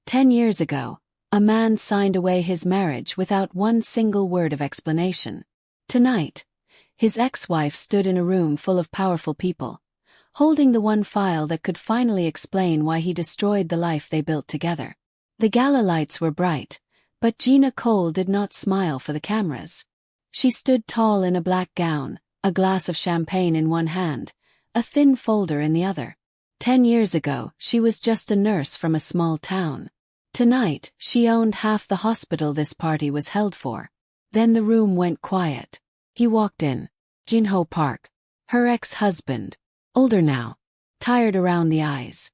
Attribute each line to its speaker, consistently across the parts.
Speaker 1: 10 years ago, a man signed away his marriage without one single word of explanation. Tonight, his ex-wife stood in a room full of powerful people, holding the one file that could finally explain why he destroyed the life they built together. The gala lights were bright, but Gina Cole did not smile for the cameras. She stood tall in a black gown, a glass of champagne in one hand, a thin folder in the other. 10 years ago, she was just a nurse from a small town. Tonight, she owned half the hospital this party was held for. Then the room went quiet. He walked in. Jin-ho Park. Her ex-husband. Older now. Tired around the eyes.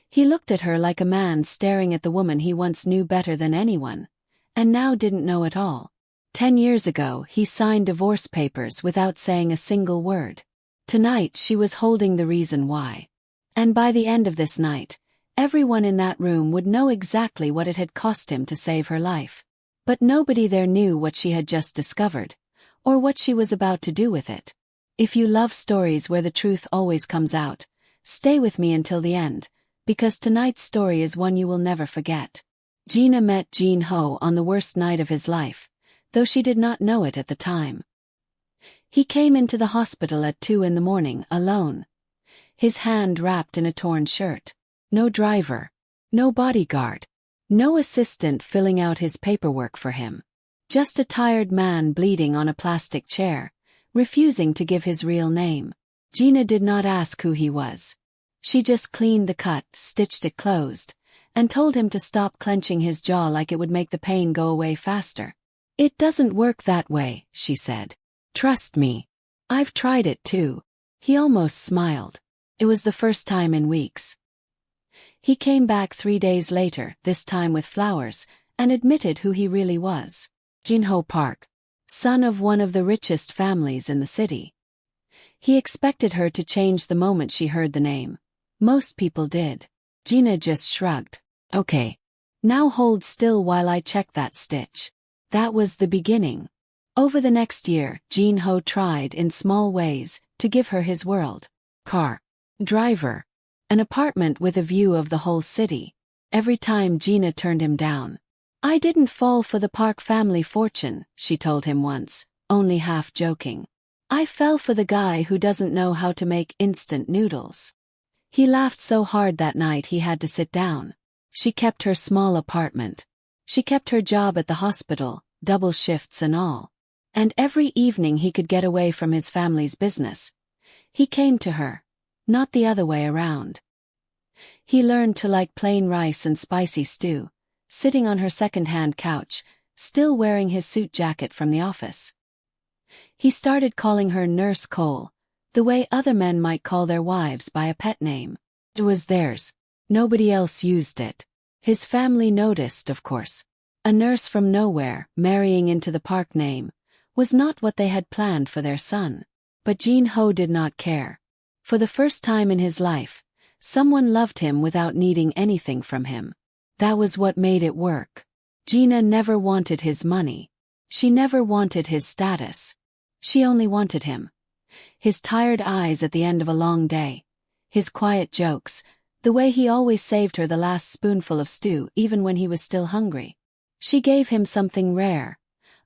Speaker 1: He looked at her like a man staring at the woman he once knew better than anyone, and now didn't know at all. 10 years ago, he signed divorce papers without saying a single word. Tonight she was holding the reason why. And by the end of this night, everyone in that room would know exactly what it had cost him to save her life. But nobody there knew what she had just discovered, or what she was about to do with it. If you love stories where the truth always comes out, stay with me until the end, because tonight's story is one you will never forget. Gina met Jin-ho on the worst night of his life, though she did not know it at the time. He came into the hospital at 2 in the morning, alone. His hand wrapped in a torn shirt. No driver. No bodyguard. No assistant filling out his paperwork for him. Just a tired man bleeding on a plastic chair, refusing to give his real name. Gina did not ask who he was. She just cleaned the cut, stitched it closed, and told him to stop clenching his jaw like it would make the pain go away faster. "It doesn't work that way," she said. "Trust me. I've tried it too." He almost smiled. It was the first time in weeks. He came back 3 days later, this time with flowers, and admitted who he really was. Jin-ho Park. Son of one of the richest families in the city. He expected her to change the moment she heard the name. Most people did. Gina just shrugged. "Okay. Now hold still while I check that stitch." That was the beginning. Over the next year, Jin-ho tried in small ways to give her his world. Car. Driver. An apartment with a view of the whole city. Every time Gina turned him down. "I didn't fall for the Park family fortune," she told him once, only half joking. "I fell for the guy who doesn't know how to make instant noodles." He laughed so hard that night he had to sit down. She kept her small apartment. She kept her job at the hospital, double shifts and all. And every evening he could get away from his family's business. He came to her, not the other way around. He learned to like plain rice and spicy stew, sitting on her second-hand couch, still wearing his suit jacket from the office. He started calling her Nurse Cole, the way other men might call their wives by a pet name. It was theirs. Nobody else used it. His family noticed, of course. A nurse from nowhere, marrying into the Park name, was not what they had planned for their son. But Jin-ho did not care. For the first time in his life, someone loved him without needing anything from him. That was what made it work. Gina never wanted his money. She never wanted his status. She only wanted him. His tired eyes at the end of a long day. His quiet jokes, the way he always saved her the last spoonful of stew even when he was still hungry. She gave him something rare.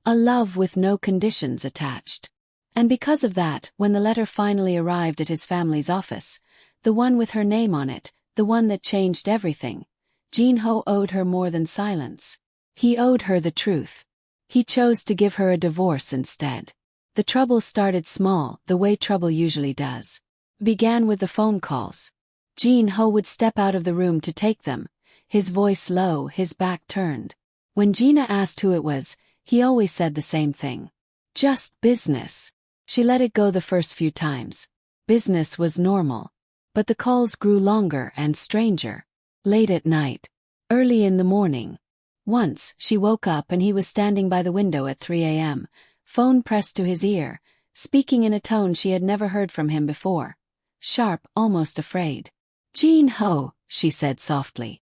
Speaker 1: A love with no conditions attached. And because of that, when the letter finally arrived at his family's office, the one with her name on it, the one that changed everything, Jin-ho owed her more than silence. He owed her the truth. He chose to give her a divorce instead. The trouble started small, the way trouble usually does. Began with the phone calls. Jin-ho would step out of the room to take them, his voice low, his back turned. When Gina asked who it was, he always said the same thing. Just business. She let it go the first few times. Business was normal. But the calls grew longer and stranger. Late at night. Early in the morning. Once, she woke up and he was standing by the window at 3 a.m., phone pressed to his ear, speaking in a tone she had never heard from him before. Sharp, almost afraid. "Jin-ho," she said softly.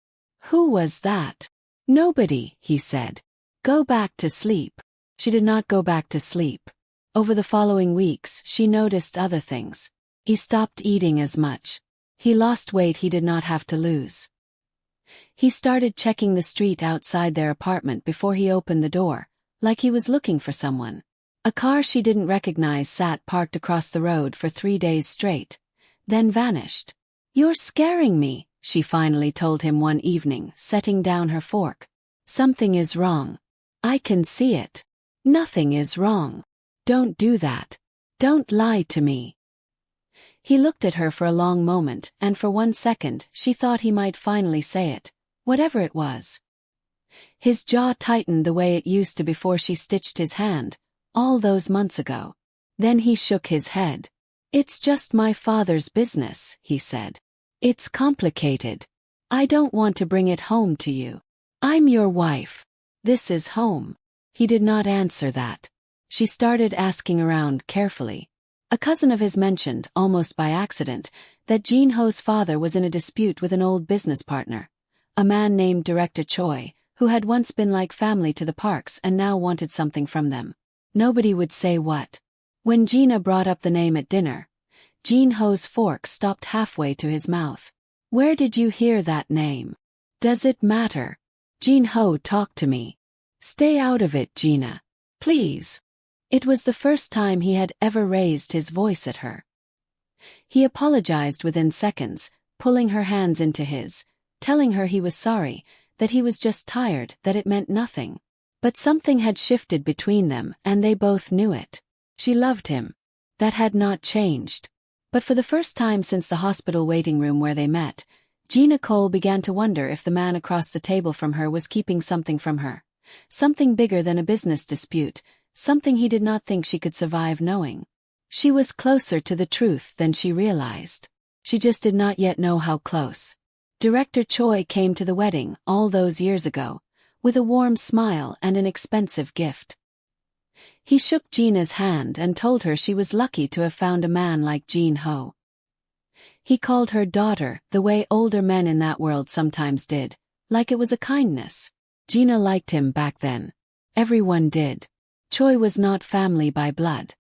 Speaker 1: "Who was that?" "Nobody," he said. "Go back to sleep." She did not go back to sleep. Over the following weeks, she noticed other things. He stopped eating as much. He lost weight he did not have to lose. He started checking the street outside their apartment before he opened the door, like he was looking for someone. A car she didn't recognize sat parked across the road for 3 days straight, then vanished. "You're scaring me," she finally told him one evening, setting down her fork. "Something is wrong. I can see it." "Nothing is wrong. Don't do that. Don't lie to me." He looked at her for a long moment, and for 1 second she thought he might finally say it, whatever it was. His jaw tightened the way it used to before she stitched his hand, all those months ago. Then he shook his head. "It's just my father's business," he said. "It's complicated. I don't want to bring it home to you. I'm your wife. This is home." He did not answer that. She started asking around carefully. A cousin of his mentioned, almost by accident, that Jin Ho's father was in a dispute with an old business partner, a man named Director Choi, who had once been like family to the Parks and now wanted something from them. Nobody would say what. When Gina brought up the name at dinner, Jin Ho's fork stopped halfway to his mouth. "Where did you hear that name? Does it matter? Jin Ho talked to me. Stay out of it, Gina. Please." It was the first time he had ever raised his voice at her. He apologized within seconds, pulling her hands into his, telling her he was sorry, that he was just tired, that it meant nothing. But something had shifted between them, and they both knew it. She loved him. That had not changed. But for the first time since the hospital waiting room where they met, Gina Cole began to wonder if the man across the table from her was keeping something from her. Something bigger than a business dispute, something he did not think she could survive knowing. She was closer to the truth than she realized. She just did not yet know how close. Director Choi came to the wedding all those years ago, with a warm smile and an expensive gift. He shook Gina's hand and told her she was lucky to have found a man like Jin Ho. He called her daughter the way older men in that world sometimes did, like it was a kindness. Gina liked him back then. Everyone did. Choi was not family by blood.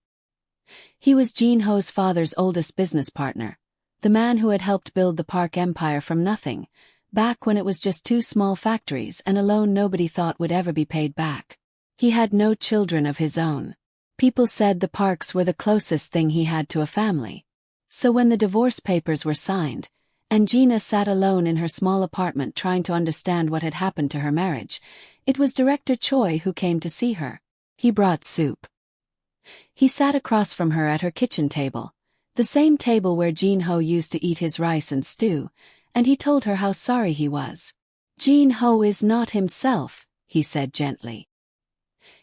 Speaker 1: He was Jin Ho's father's oldest business partner, the man who had helped build the Park empire from nothing, back when it was just 2 small factories and a loan nobody thought would ever be paid back. He had no children of his own. People said the Parks were the closest thing he had to a family. So when the divorce papers were signed, and Gina sat alone in her small apartment trying to understand what had happened to her marriage, it was Director Choi who came to see her. He brought soup. He sat across from her at her kitchen table, the same table where Jin Ho used to eat his rice and stew, and he told her how sorry he was. "Jin Ho is not himself," he said gently.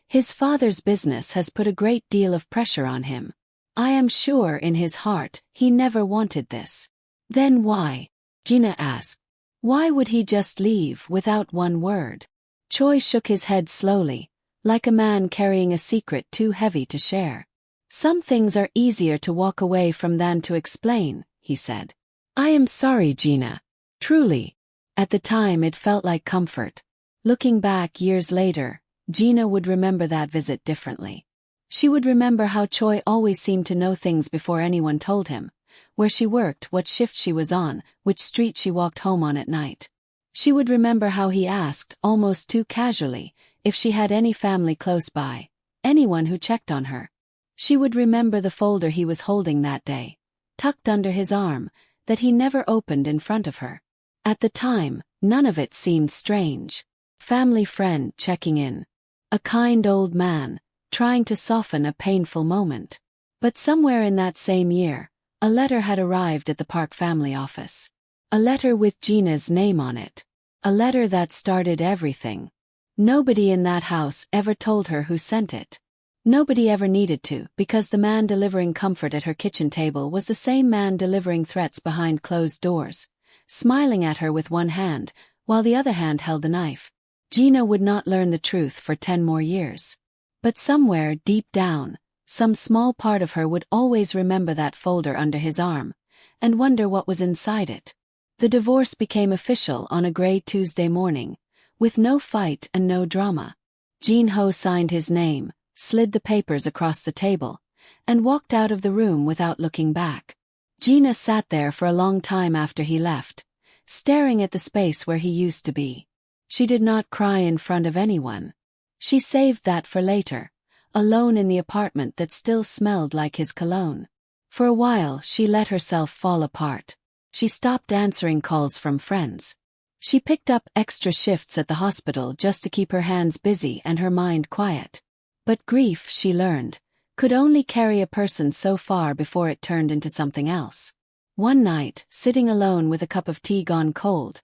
Speaker 1: "His father's business has put a great deal of pressure on him. I am sure in his heart he never wanted this." "Then why?" Gina asked. "Why would he just leave without one word?" Choi shook his head slowly, like a man carrying a secret too heavy to share. "Some things are easier to walk away from than to explain," he said. "I am sorry, Gina. Truly." At the time it felt like comfort. Looking back years later, Gina would remember that visit differently. She would remember how Choi always seemed to know things before anyone told him, where she worked, what shift she was on, which street she walked home on at night. She would remember how he asked, almost too casually, if she had any family close by, anyone who checked on her. She would remember the folder he was holding that day, tucked under his arm, that he never opened in front of her. At the time, none of it seemed strange. Family friend checking in. A kind old man, trying to soften a painful moment. But somewhere in that same year, a letter had arrived at the Park family office. A letter with Gina's name on it. A letter that started everything. Nobody in that house ever told her who sent it. Nobody ever needed to, because the man delivering comfort at her kitchen table was the same man delivering threats behind closed doors, smiling at her with one hand, while the other hand held the knife. Gina would not learn the truth for 10 more years. But somewhere deep down, some small part of her would always remember that folder under his arm, and wonder what was inside it. The divorce became official on a gray Tuesday morning, with no fight and no drama. Jin Ho signed his name, slid the papers across the table, and walked out of the room without looking back. Gina sat there for a long time after he left, staring at the space where he used to be. She did not cry in front of anyone. She saved that for later, alone in the apartment that still smelled like his cologne. For a while she let herself fall apart. She stopped answering calls from friends. She picked up extra shifts at the hospital just to keep her hands busy and her mind quiet. But grief, she learned, could only carry a person so far before it turned into something else. One night, sitting alone with a cup of tea gone cold,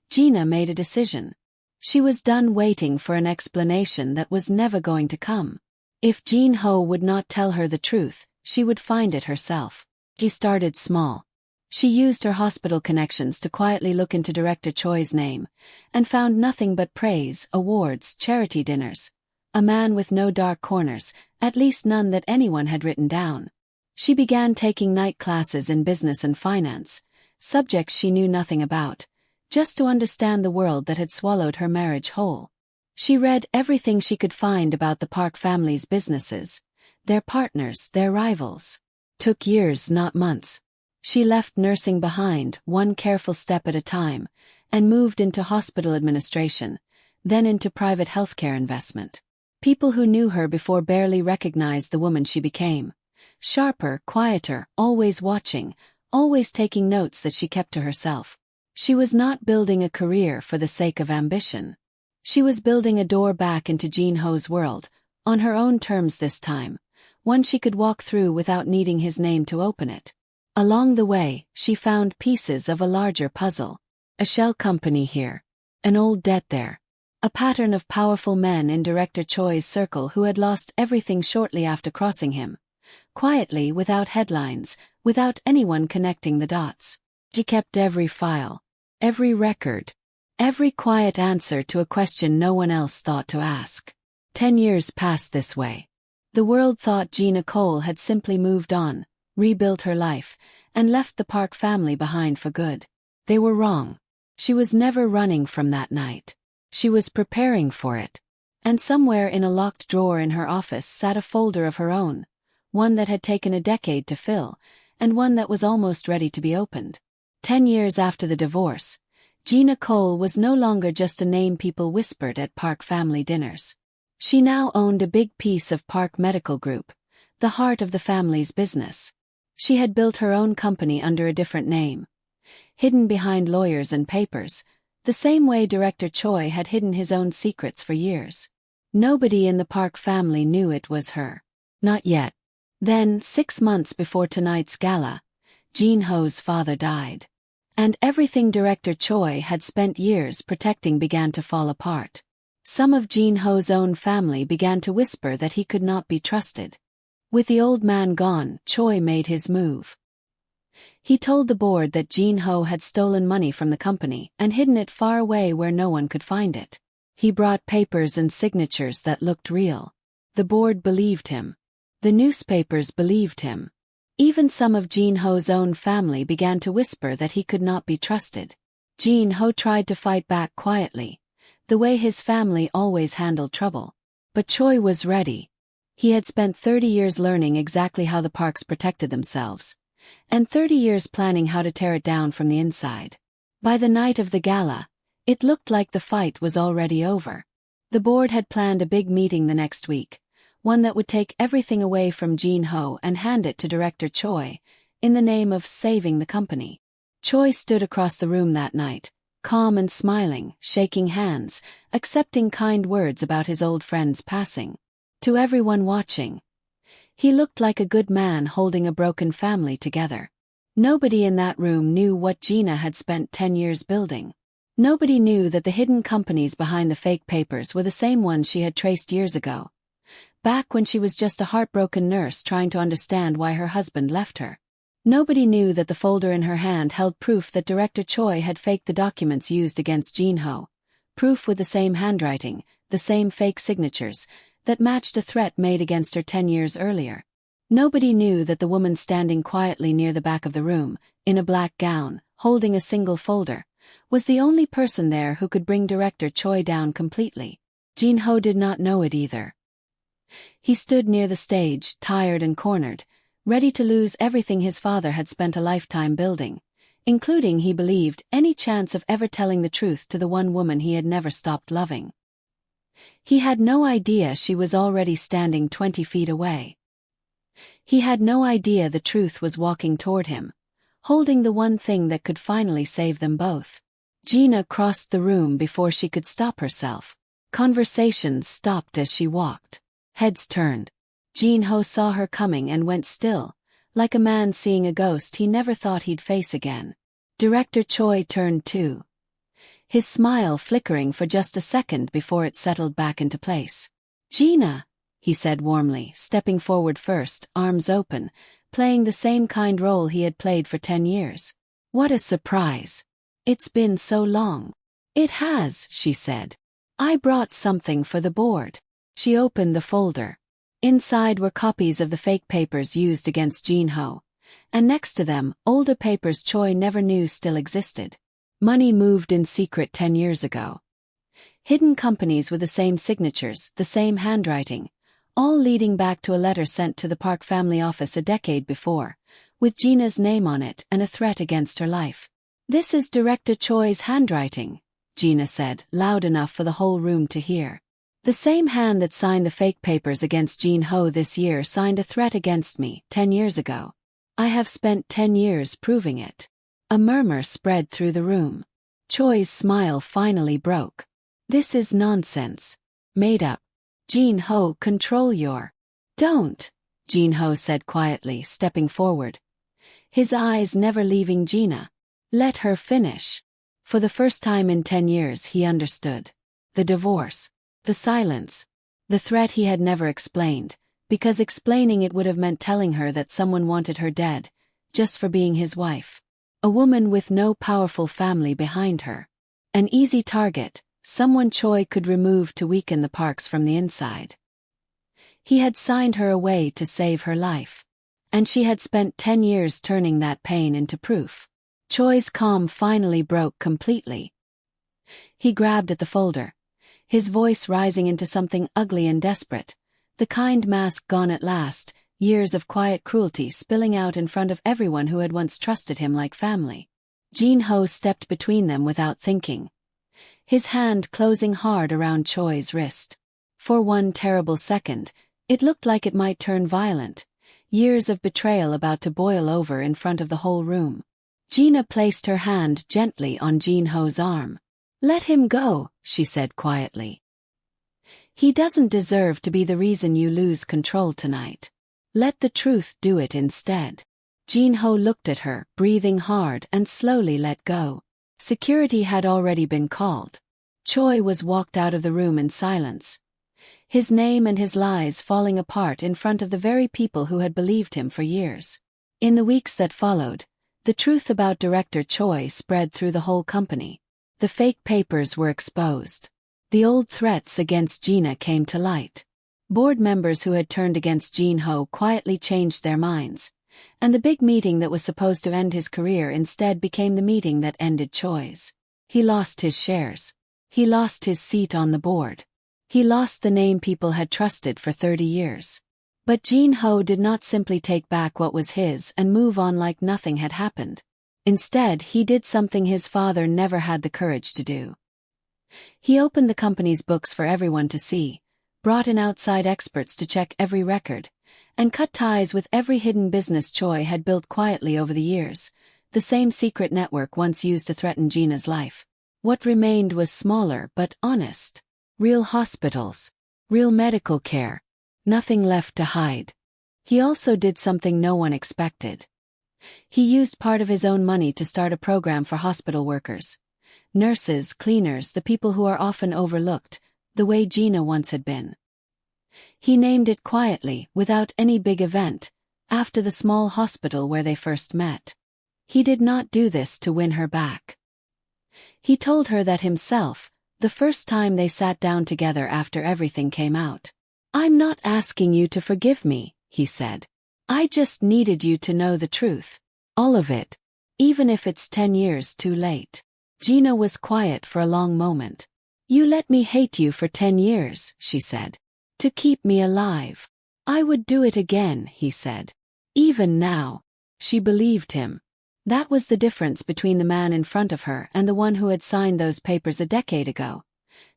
Speaker 1: Gina made a decision. She was done waiting for an explanation that was never going to come. If Jin Ho would not tell her the truth, she would find it herself. She started small. She used her hospital connections to quietly look into Director Choi's name, and found nothing but praise, awards, charity dinners. A man with no dark corners, at least none that anyone had written down. She began taking night classes in business and finance, subjects she knew nothing about, just to understand the world that had swallowed her marriage whole. She read everything she could find about the Park family's businesses, their partners, their rivals. Took years, not months. She left nursing behind, one careful step at a time, and moved into hospital administration, then into private healthcare investment. People who knew her before barely recognized the woman she became. Sharper, quieter, always watching, always taking notes that she kept to herself. She was not building a career for the sake of ambition. She was building a door back into Jin Ho's world, on her own terms this time, one she could walk through without needing his name to open it. Along the way, she found pieces of a larger puzzle. A shell company here. An old debt there. A pattern of powerful men in Director Choi's circle who had lost everything shortly after crossing him. Quietly, without headlines, without anyone connecting the dots. She kept every file, every record, every quiet answer to a question no one else thought to ask. 10 years passed this way. The world thought Gina Cole had simply moved on, rebuilt her life, and left the Park family behind for good. They were wrong. She was never running from that night. She was preparing for it. And somewhere in a locked drawer in her office sat a folder of her own, one that had taken a decade to fill, and one that was almost ready to be opened. 10 years after the divorce, Gina Cole was no longer just a name people whispered at Park family dinners. She now owned a big piece of Park Medical Group, the heart of the family's business. She had built her own company under a different name, hidden behind lawyers and papers, the same way Director Choi had hidden his own secrets for years. Nobody in the Park family knew it was her. Not yet. Then, 6 months before tonight's gala, Jin Ho's father died. And everything Director Choi had spent years protecting began to fall apart. Some of Jin Ho's own family began to whisper that he could not be trusted. With the old man gone, Choi made his move. He told the board that Jin Ho had stolen money from the company and hidden it far away where no one could find it. He brought papers and signatures that looked real. The board believed him. The newspapers believed him. Even some of Jin Ho's own family began to whisper that he could not be trusted. Jin Ho tried to fight back quietly, the way his family always handled trouble. But Choi was ready. He had spent 30 years learning exactly how the Parks protected themselves, and 30 years planning how to tear it down from the inside. By the night of the gala, it looked like the fight was already over. The board had planned a big meeting the next week, one that would take everything away from Jin Ho and hand it to Director Choi, in the name of saving the company. Choi stood across the room that night, calm and smiling, shaking hands, accepting kind words about his old friend's passing. To everyone watching, he looked like a good man holding a broken family together. Nobody in that room knew what Gina had spent 10 years building. Nobody knew that the hidden companies behind the fake papers were the same ones she had traced years ago, back when she was just a heartbroken nurse trying to understand why her husband left her. Nobody knew that the folder in her hand held proof that Director Choi had faked the documents used against Jin Ho, proof with the same handwriting, the same fake signatures, that matched a threat made against her 10 years earlier. Nobody knew that the woman standing quietly near the back of the room, in a black gown, holding a single folder, was the only person there who could bring Director Choi down completely. Jin Ho did not know it either. He stood near the stage, tired and cornered, ready to lose everything his father had spent a lifetime building, including, he believed, any chance of ever telling the truth to the one woman he had never stopped loving. He had no idea she was already standing 20 feet away. He had no idea the truth was walking toward him, holding the one thing that could finally save them both. Gina crossed the room before she could stop herself. Conversations stopped as she walked. Heads turned. Jin-ho saw her coming and went still, like a man seeing a ghost he never thought he'd face again. Director Choi turned too, his smile flickering for just a second before it settled back into place. "Gina," he said warmly, stepping forward first, arms open, playing the same kind role he had played for 10 years. "What a surprise. It's been so long." "It has," she said. "I brought something for the board." She opened the folder. Inside were copies of the fake papers used against Jin-ho, and next to them, older papers Choi never knew still existed. Money moved in secret 10 years ago. Hidden companies with the same signatures, the same handwriting, all leading back to a letter sent to the Park family office a decade before, with Gina's name on it and a threat against her life. "This is Director Choi's handwriting," Gina said, loud enough for the whole room to hear. "The same hand that signed the fake papers against Jin-ho this year signed a threat against me 10 years ago. I have spent 10 years proving it." A murmur spread through the room. Choi's smile finally broke. "This is nonsense. Made up. Jin-ho, control your—" "Don't," Jin-ho said quietly, stepping forward, his eyes never leaving Gina. "Let her finish." For the first time in 10 years he understood. The divorce. The silence. The threat he had never explained, because explaining it would have meant telling her that someone wanted her dead, just for being his wife. A woman with no powerful family behind her. An easy target, someone Choi could remove to weaken the Parks from the inside. He had signed her away to save her life. And she had spent 10 years turning that pain into proof. Choi's calm finally broke completely. He grabbed at the folder, his voice rising into something ugly and desperate, the kind mask gone at last, years of quiet cruelty spilling out in front of everyone who had once trusted him like family. Jin-ho stepped between them without thinking, his hand closing hard around Choi's wrist. For one terrible second, it looked like it might turn violent, years of betrayal about to boil over in front of the whole room. Gina placed her hand gently on Jin-ho's arm. "Let him go," she said quietly. "He doesn't deserve to be the reason you lose control tonight. Let the truth do it instead." Jin-ho looked at her, breathing hard, and slowly let go. Security had already been called. Choi was walked out of the room in silence, his name and his lies falling apart in front of the very people who had believed him for years. In the weeks that followed, the truth about Director Choi spread through the whole company. The fake papers were exposed. The old threats against Gina came to light. Board members who had turned against Jin-ho quietly changed their minds, and the big meeting that was supposed to end his career instead became the meeting that ended Choi's. He lost his shares. He lost his seat on the board. He lost the name people had trusted for 30 years. But Jin-ho did not simply take back what was his and move on like nothing had happened. Instead, he did something his father never had the courage to do. He opened the company's books for everyone to see, brought in outside experts to check every record, and cut ties with every hidden business Choi had built quietly over the years, the same secret network once used to threaten Gina's life. What remained was smaller but honest. Real hospitals. Real medical care. Nothing left to hide. He also did something no one expected. He used part of his own money to start a program for hospital workers. Nurses, cleaners, the people who are often overlooked, the way Gina once had been. He named it quietly, without any big event, after the small hospital where they first met. He did not do this to win her back. He told her that himself, the first time they sat down together after everything came out. "I'm not asking you to forgive me," he said. "I just needed you to know the truth. All of it. Even if it's 10 years too late." Gina was quiet for a long moment. "You let me hate you for 10 years, she said. "To keep me alive. I would do it again," he said. "Even now." She believed him. That was the difference between the man in front of her and the one who had signed those papers a decade ago.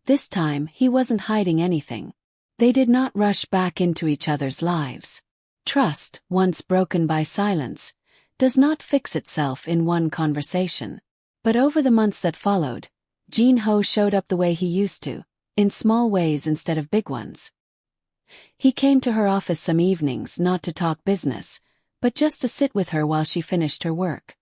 Speaker 1: This time, he wasn't hiding anything. They did not rush back into each other's lives. Trust, once broken by silence, does not fix itself in one conversation. But over the months that followed, Jin-ho showed up the way he used to, in small ways instead of big ones. He came to her office some evenings not to talk business, but just to sit with her while she finished her work.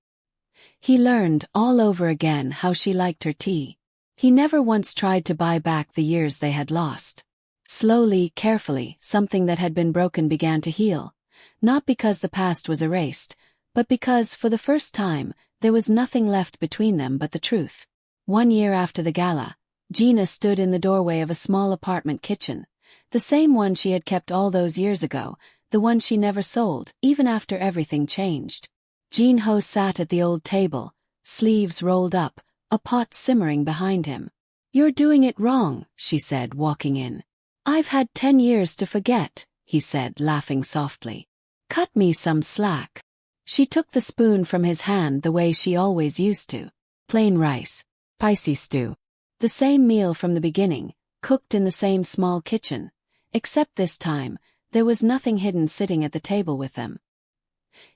Speaker 1: He learned all over again how she liked her tea. He never once tried to buy back the years they had lost. Slowly, carefully, something that had been broken began to heal, not because the past was erased, but because, for the first time, there was nothing left between them but the truth. 1 year after the gala, Gina stood in the doorway of a small apartment kitchen, the same one she had kept all those years ago, the one she never sold, even after everything changed. Jin-ho sat at the old table, sleeves rolled up, a pot simmering behind him. "You're doing it wrong," she said, walking in. "I've had 10 years to forget," he said, laughing softly. "Cut me some slack." She took the spoon from his hand the way she always used to. Plain rice. Spicy stew. The same meal from the beginning, cooked in the same small kitchen. Except this time, there was nothing hidden sitting at the table with them.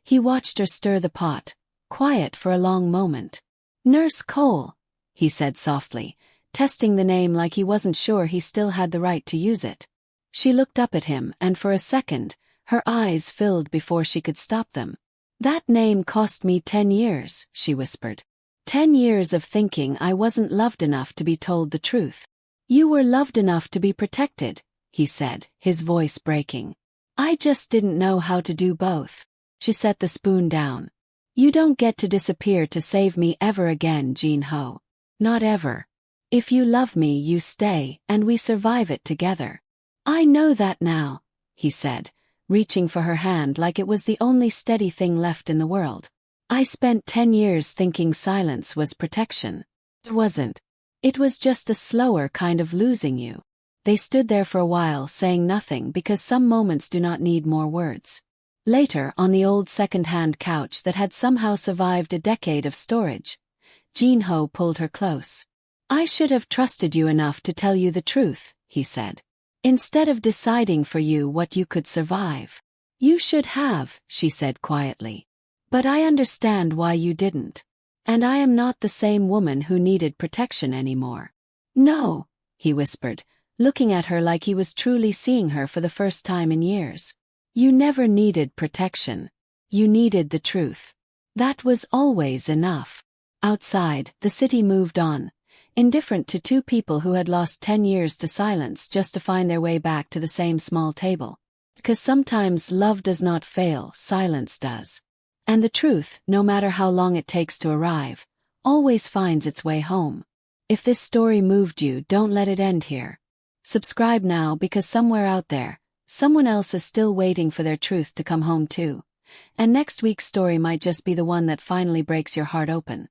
Speaker 1: He watched her stir the pot, quiet for a long moment. "Nurse Cole," he said softly, testing the name like he wasn't sure he still had the right to use it. She looked up at him and for a second, her eyes filled before she could stop them. "That name cost me 10 years, she whispered. 10 years of thinking I wasn't loved enough to be told the truth. "You were loved enough to be protected," he said, his voice breaking. "I just didn't know how to do both." She set the spoon down. "You don't get to disappear to save me ever again, Jin-ho. Not ever. If you love me, you stay, and we survive it together." "I know that now," he said, reaching for her hand like it was the only steady thing left in the world. "I spent 10 years thinking silence was protection. It wasn't. It was just a slower kind of losing you." They stood there for a while saying nothing because some moments do not need more words. Later, on the old second-hand couch that had somehow survived a decade of storage, Jin-ho pulled her close. "I should have trusted you enough to tell you the truth," he said. "Instead of deciding for you what you could survive." "You should have," she said quietly. "But I understand why you didn't. And I am not the same woman who needed protection anymore." "No," he whispered, looking at her like he was truly seeing her for the first time in years. "You never needed protection. You needed the truth. That was always enough." Outside, the city moved on, indifferent to two people who had lost 10 years to silence just to find their way back to the same small table. Because sometimes love does not fail, silence does. And the truth, no matter how long it takes to arrive, always finds its way home. If this story moved you, don't let it end here. Subscribe now because somewhere out there, someone else is still waiting for their truth to come home too. And next week's story might just be the one that finally breaks your heart open.